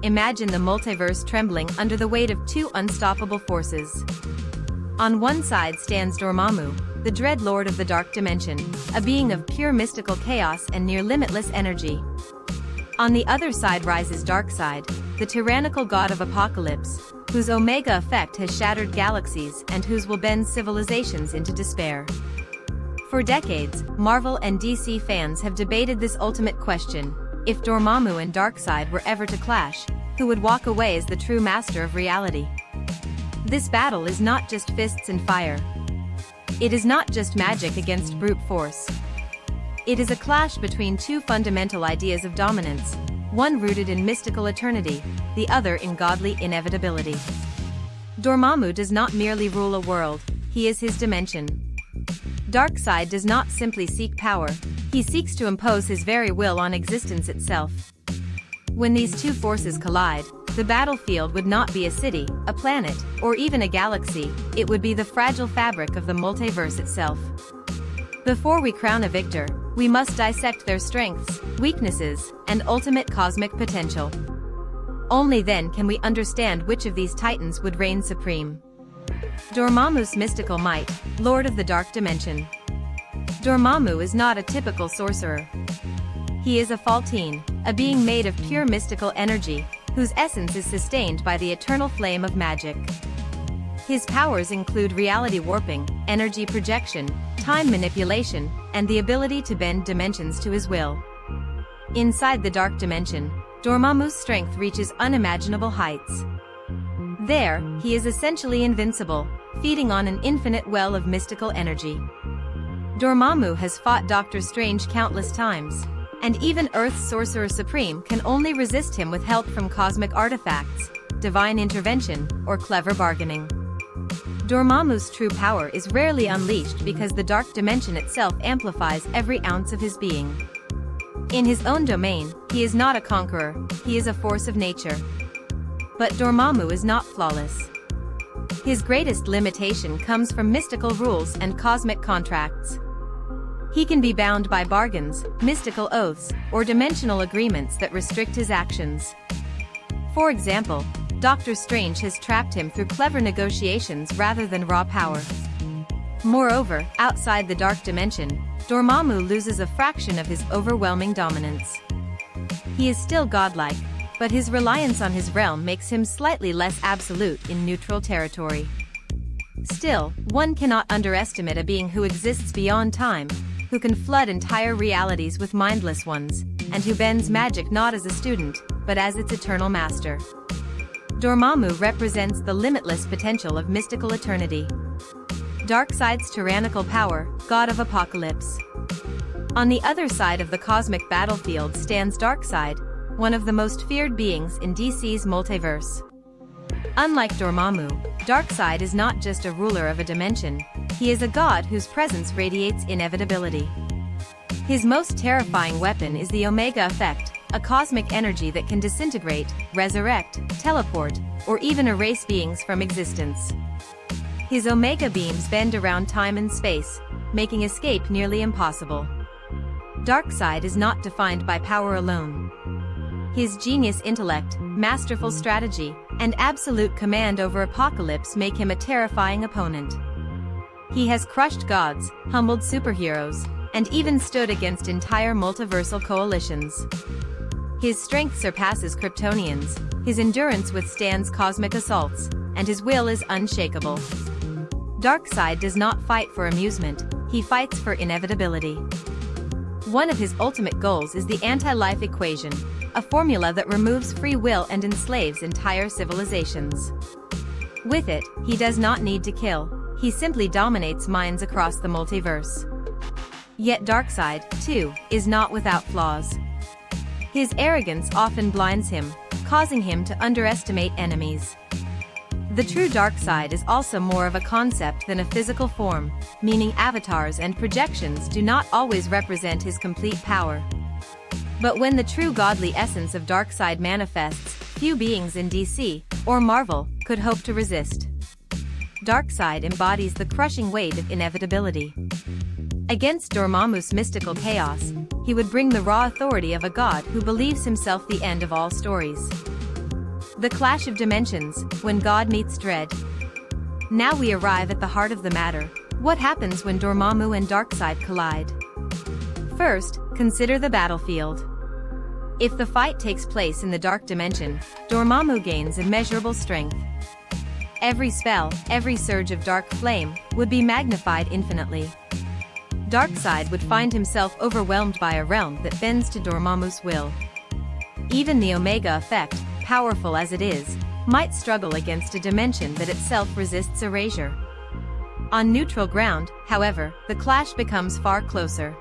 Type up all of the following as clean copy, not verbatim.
imagine the multiverse trembling under the weight of two unstoppable forces. On one side stands Dormammu, the dread lord of the dark dimension, a being of pure mystical chaos and near-limitless energy. On the other side rises Darkseid, the tyrannical god of Apokolips, whose omega effect has shattered galaxies and whose will bend civilizations into despair. For decades, Marvel and DC fans have debated this ultimate question: if Dormammu and Darkseid were ever to clash, who would walk away as the true master of reality? This battle is not just fists and fire. It is not just magic against brute force. It is a clash between two fundamental ideas of dominance, one rooted in mystical eternity, the other in godly inevitability. Dormammu does not merely rule a world, he is his dimension. Darkseid does not simply seek power, he seeks to impose his very will on existence itself. When these two forces collide, the battlefield would not be a city, a planet, or even a galaxy, it would be the fragile fabric of the multiverse itself. Before we crown a victor, we must dissect their strengths, weaknesses, and ultimate cosmic potential. Only then can we understand which of these titans would reign supreme. Dormammu's mystical might, Lord of the Dark Dimension. Dormammu is not a typical sorcerer. He is a Faltine, a being made of pure mystical energy, whose essence is sustained by the eternal flame of magic. His powers include reality warping, energy projection, time manipulation, and the ability to bend dimensions to his will. Inside the Dark Dimension, Dormammu's strength reaches unimaginable heights. There, he is essentially invincible, feeding on an infinite well of mystical energy. Dormammu has fought Doctor Strange countless times, and even Earth's Sorcerer Supreme can only resist him with help from cosmic artifacts, divine intervention, or clever bargaining. Dormammu's true power is rarely unleashed because the Dark Dimension itself amplifies every ounce of his being. In his own domain, he is not a conqueror, he is a force of nature. But Dormammu is not flawless. His greatest limitation comes from mystical rules and cosmic contracts. He can be bound by bargains, mystical oaths, or dimensional agreements that restrict his actions. For example, Doctor Strange has trapped him through clever negotiations rather than raw power. Moreover, outside the Dark Dimension, Dormammu loses a fraction of his overwhelming dominance. He is still godlike, but his reliance on his realm makes him slightly less absolute in neutral territory. Still, one cannot underestimate a being who exists beyond time, who can flood entire realities with mindless ones, and who bends magic not as a student, but as its eternal master. Dormammu represents the limitless potential of mystical eternity. Darkseid's tyrannical power, god of Apokolips. On the other side of the cosmic battlefield stands Darkseid, one of the most feared beings in DC's multiverse. Unlike Dormammu, Darkseid is not just a ruler of a dimension, he is a god whose presence radiates inevitability. His most terrifying weapon is the Omega Effect, a cosmic energy that can disintegrate, resurrect, teleport, or even erase beings from existence. His Omega beams bend around time and space, making escape nearly impossible. Darkseid is not defined by power alone. His genius intellect, masterful strategy, and absolute command over Apokolips make him a terrifying opponent. He has crushed gods, humbled superheroes, and even stood against entire multiversal coalitions. His strength surpasses Kryptonians, his endurance withstands cosmic assaults, and his will is unshakable. Darkseid does not fight for amusement, he fights for inevitability. One of his ultimate goals is the anti-life equation, a formula that removes free will and enslaves entire civilizations. With it, he does not need to kill, he simply dominates minds across the multiverse. Yet Darkseid, too, is not without flaws. His arrogance often blinds him, causing him to underestimate enemies. The true Darkseid is also more of a concept than a physical form, meaning avatars and projections do not always represent his complete power. But when the true godly essence of Darkseid manifests, few beings in DC, or Marvel, could hope to resist. Darkseid embodies the crushing weight of inevitability. Against Dormammu's mystical chaos, he would bring the raw authority of a god who believes himself the end of all stories. The clash of dimensions, when God meets dread. Now we arrive at the heart of the matter. What happens when Dormammu and Darkseid collide? First, consider the battlefield. If the fight takes place in the dark dimension, Dormammu gains immeasurable strength. Every spell, every surge of dark flame, would be magnified infinitely. Darkseid would find himself overwhelmed by a realm that bends to Dormammu's will. Even the Omega effect, powerful as it is, might struggle against a dimension that itself resists erasure. On neutral ground, however, the clash becomes far closer.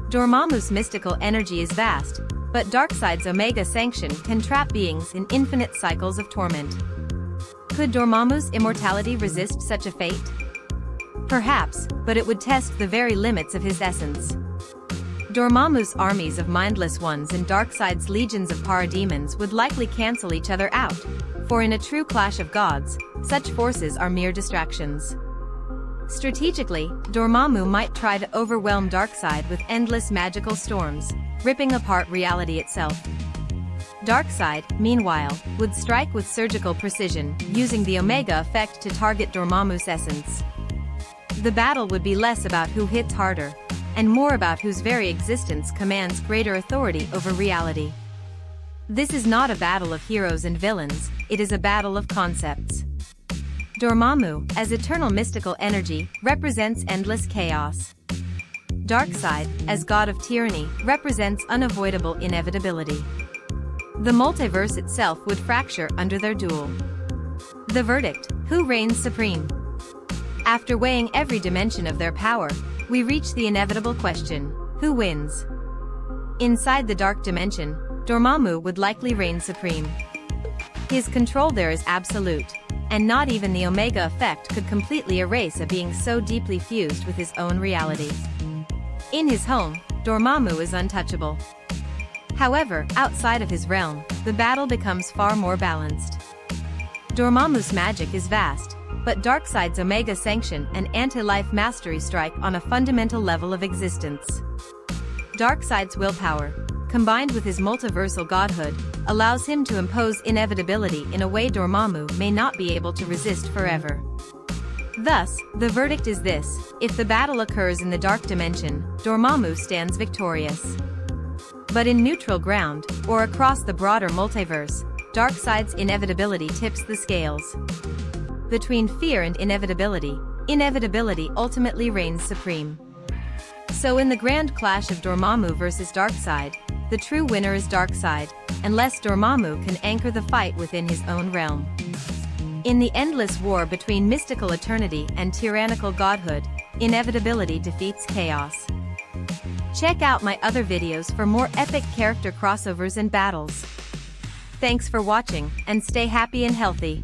Dormammu's mystical energy is vast, but Darkseid's Omega sanction can trap beings in infinite cycles of torment. Could Dormammu's immortality resist such a fate? Perhaps, but it would test the very limits of his essence. Dormammu's armies of mindless ones and Darkseid's legions of parademons would likely cancel each other out, for in a true clash of gods, such forces are mere distractions. Strategically, Dormammu might try to overwhelm Darkseid with endless magical storms, ripping apart reality itself. Darkseid, meanwhile, would strike with surgical precision, using the Omega effect to target Dormammu's essence. The battle would be less about who hits harder, and more about whose very existence commands greater authority over reality. This is not a battle of heroes and villains, it is a battle of concepts. Dormammu, as eternal mystical energy, represents endless chaos. Darkseid, as god of tyranny, represents unavoidable inevitability. The multiverse itself would fracture under their duel. The verdict: who reigns supreme? After weighing every dimension of their power, we reach the inevitable question: who wins? Inside the dark dimension, Dormammu would likely reign supreme. His control there is absolute, and not even the Omega effect could completely erase a being so deeply fused with his own reality. In his home, Dormammu is untouchable. However, outside of his realm, the battle becomes far more balanced. Dormammu's magic is vast, but Darkseid's Omega sanction and anti-life mastery strike on a fundamental level of existence. Darkseid's willpower, combined with his multiversal godhood, allows him to impose inevitability in a way Dormammu may not be able to resist forever. Thus, the verdict is this: if the battle occurs in the dark dimension, Dormammu stands victorious. But in neutral ground, or across the broader multiverse, Darkseid's inevitability tips the scales. Between fear and inevitability, inevitability ultimately reigns supreme. So in the grand clash of Dormammu versus Darkseid, the true winner is Darkseid, unless Dormammu can anchor the fight within his own realm. In the endless war between mystical eternity and tyrannical godhood, inevitability defeats chaos. Check out my other videos for more epic character crossovers and battles. Thanks for watching, and stay happy and healthy.